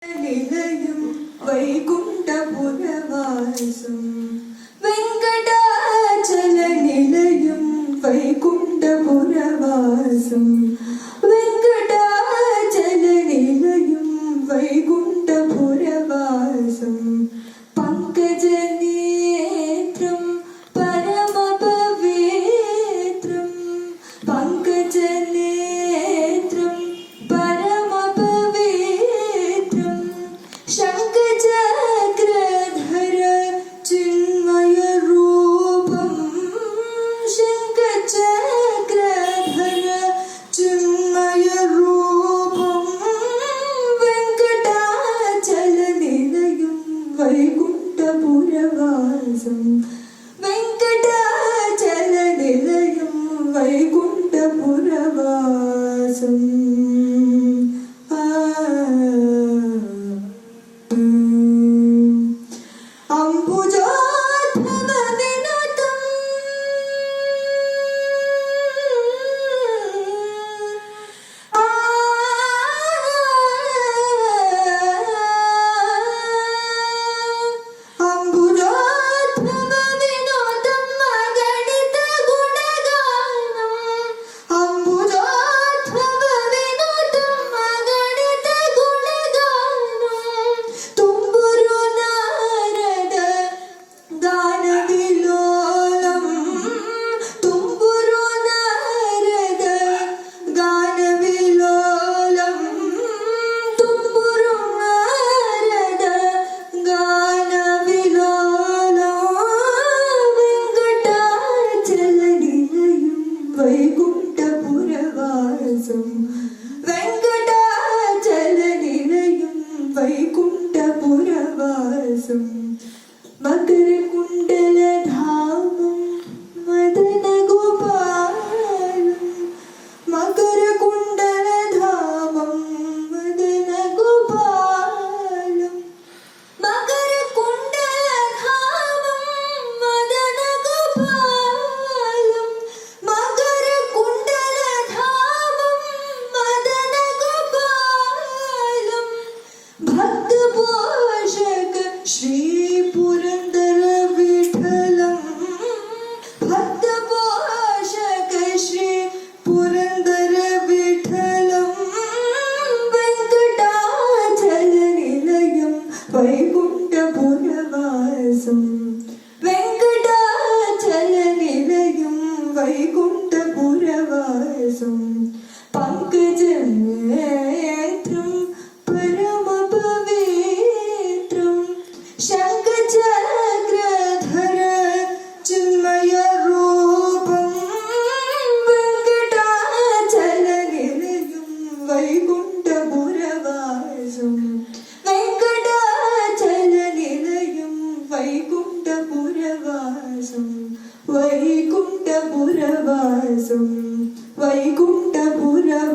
నిలయం వైకుంఠపురవాసం వెంకటాచల నిలయం వైకుంఠపురవాసం వెంకటాచల నిలయం వైకుంఠపురవాసం పంకజనేత్రం పరమ పవిత్రం పంకజనేత్రం పరమ పవిత్రం శంఖచక్రధర చిన్మయ రూపం శంఖచక్రధర చిన్మయ రూపం వెంకటాచల నిలయం వైకుంఠపురవాసం వెంకటాచల నిలయం వైకుంఠపురవాసం అంబుజోద్భవ వినుతం అంబుజోద్భవ వినుతం అగణిత గుణగానం అంబుజోద్భవ వినుతం అగణిత గుణగానం తుంబురు నారద గాన విలోలం తుంబురు నారద గాన విలోలం తుంబురు నారద గాన విలోలం వెంకటాచల నిలయం వైకుంఠపురవాసం వెంకటాచల నిలయం వైకుంఠపురవాసం మకర కుండల ధామం మదన గోపాలం మకర కుండల ధామం మదన గోపాలం మకర కుండల ధామం మదన గోపాలం మకర కుండల ధామం మదన గోపాలం భక్త పోషక శ్రీ పురందర విఠలం భక్త పోషక శ్రీ పురందర విఠలం వెంకటాచల నిలయం వైకుంఠపురవాసం వెంకటాచల నిలయం వైకుంఠపురవాసం పంకజనేత్రం పరమ పవిత్రం శంఖచక్రధర చిన్మయ రూపం వెంకటాచల నిలయం వైకుంఠపురవాసం వెంకటాచల నిలయం వైకుంఠపురవాసం వైకుంఠపురవాసం వైకుంఠపురవాసం